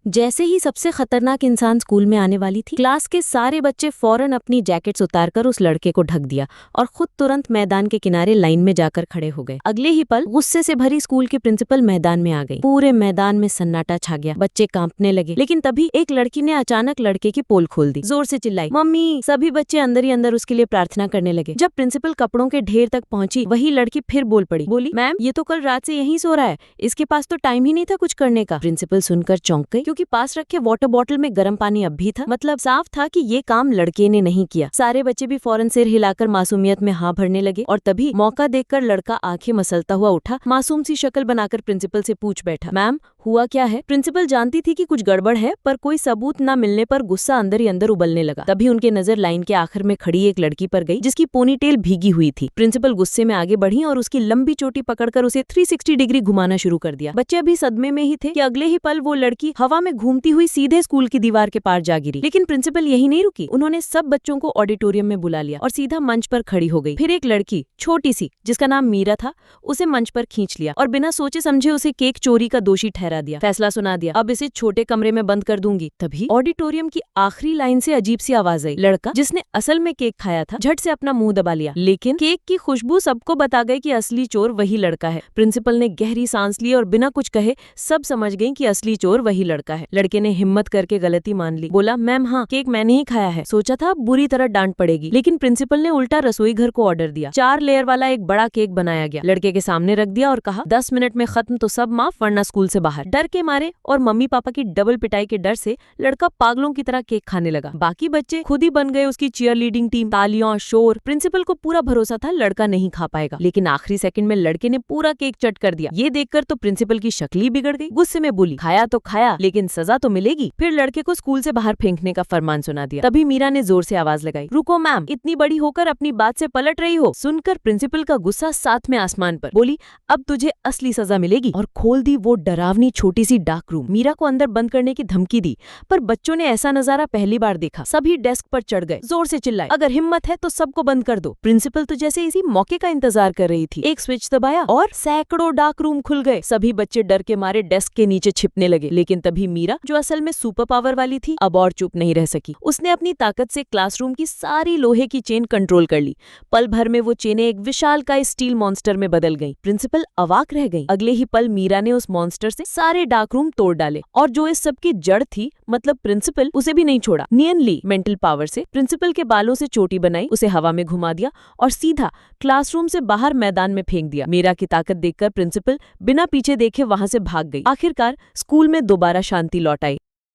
जैसे ही सबसे खतरनाक इंसान स्कूल में आने वाली थी, क्लास के सारे बच्चे फौरन अपनी जैकेट्स उतारकर उस लड़के को ढक दिया और खुद तुरंत मैदान के किनारे लाइन में जाकर खड़े हो गए। अगले ही पल गुस्से से भरी स्कूल की प्रिंसिपल मैदान में आ गई। पूरे मैदान में सन्नाटा छा गया, बच्चे कांपने लगे। लेकिन तभी एक लड़की ने अचानक लड़के की पोल खोल दी, जोर से चिल्लाई, मम्मी। सभी बच्चे अंदर ही अंदर उसके लिए प्रार्थना करने लगे। जब प्रिंसिपल कपड़ों के ढेर तक पहुंची, वही लड़की फिर बोल पड़ी, बोली, मैम ये तो कल रात से यहीं सो रहा है, इसके पास तो टाइम ही नहीं था कुछ करने का। प्रिंसिपल सुनकर चौंक गई, क्योंकि पास रखे वाटर बॉटल में गर्म पानी अब भी था। मतलब साफ था कि ये काम लड़के ने नहीं किया। सारे बच्चे भी फौरन सिर हिलाकर मासूमियत में हाँ भरने लगे और तभी मौका देखकर लड़का आंखें मसलता हुआ उठा, मासूम सी शक्ल बनाकर प्रिंसिपल से पूछ बैठा, मैम हुआ क्या है? प्रिंसिपल जानती थी कि कुछ गड़बड़ है, पर कोई सबूत न मिलने पर गुस्सा अंदर ही अंदर उबलने लगा। तभी उनके नजर लाइन के आखिर में खड़ी एक लड़की पर गई, जिसकी पोनीटेल भीगी हुई थी। प्रिंसिपल गुस्से में आगे बढ़ी और उसकी लंबी चोटी पकड़कर उसे 360 डिग्री घुमाना शुरू कर दिया। बच्चे अभी सदमे में ही थे कि अगले ही पल वो लड़की हवा में घूमती हुई सीधे स्कूल की दीवार के पार जा गिरी। लेकिन प्रिंसिपल यही नहीं रुकी, उन्होंने सब बच्चों को ऑडिटोरियम में बुला लिया और सीधा मंच पर खड़ी हो गई। फिर एक लड़की छोटी सी, जिसका नाम मीरा था, उसे मंच पर खींच लिया और बिना सोचे समझे उसे केक चोरी का दोषी ठहरा दिया। फैसला सुना दिया, अब इसे छोटे कमरे में बंद कर दूंगी। तभी ऑडिटोरियम की आखिरी लाइन से अजीब सी आवाज आई। लड़का जिसने असल में केक खाया था झट से अपना मुंह दबा लिया, लेकिन केक की खुशबू सबको बता गई कि असली चोर वही लड़का है। प्रिंसिपल ने गहरी सांस ली और बिना कुछ कहे सब समझ गई कि असली चोर वही लड़का है। लड़के ने हिम्मत करके गलती मान ली, बोला, मैम हाँ, केक मैंने ही खाया है। सोचा था बुरी तरह डांट पड़ेगी, लेकिन प्रिंसिपल ने उल्टा रसोई घर को ऑर्डर दिया। 4 लेयर वाला एक बड़ा केक बनाया गया, लड़के के सामने रख दिया और कहा, 10 मिनट में खत्म तो सब माफ, वरना स्कूल से बाहर। डर के मारे और मम्मी पापा की डबल पिटाई के डर से लड़का पागलों की तरह केक खाने लगा। बाकी बच्चे खुद ही बन गए उसकी चीयर लीडिंग टीम। तालियां, शोर। प्रिंसिपल को पूरा भरोसा था लड़का नहीं खा पाएगा, लेकिन आखिरी सेकंड में लड़के ने पूरा केक चट कर दिया। ये देखकर तो प्रिंसिपल की शक्ल ही बिगड़ गई। गुस्से में बोली, खाया तो खाया, लेकिन सजा तो मिलेगी। फिर लड़के को स्कूल से बाहर फेंकने का फरमान सुना दिया। तभी मीरा ने जोर से आवाज लगाई, रुको मैम, इतनी बड़ी होकर अपनी बात से पलट रही हो। सुनकर प्रिंसिपल का गुस्सा 7वें आसमान पर। बोली, अब तुझे असली सजा मिलेगी, और खोल दी वो डरावनी छोटी सी डार्क रूम। मीरा को अंदर बंद करने की धमकी दी, पर बच्चों ने ऐसा नजारा पहली बार देखा। सभी डेस्क पर चढ़ गए, जोर से चिल्लाए, अगर हिम्मत है तो सबको बंद कर दो। प्रिंसिपल तो जैसे इसी मौके का इंतजार कर रही थी। एक स्विच दबाया और सैकड़ों डार्क रूम खुल गए। सभी बच्चे डर के मारे डेस्क के नीचे छिपने लगे। लेकिन तभी मीरा, जो असल में सुपर पावर वाली थी, अब और चुप नहीं रह सकी। उसने अपनी ताकत से क्लासरूम की सारी लोहे की चेन कंट्रोल कर ली। पल भर में वो चेनें एक विशालकाय स्टील मॉन्स्टर में बदल गईं। प्रिंसिपल अवाक रह गई। अगले ही पल मीरा ने उस मॉन्स्टर से सारे डार्क रूम तोड़ डाले, और जो इस सब की जड़ थी, मतलब प्रिंसिपल, उसे भी नहीं छोड़ा। नियन ली मेंटल पावर से प्रिंसिपल के बालों से चोटी बनाई, उसे हवा में घुमा दिया और सीधा क्लासरूम से बाहर मैदान में फेंक दिया। मीरा की ताकत देखकर प्रिंसिपल बिना पीछे देखे वहां से भाग गई। आखिरकार स्कूल में दोबारा शांति लौट आई।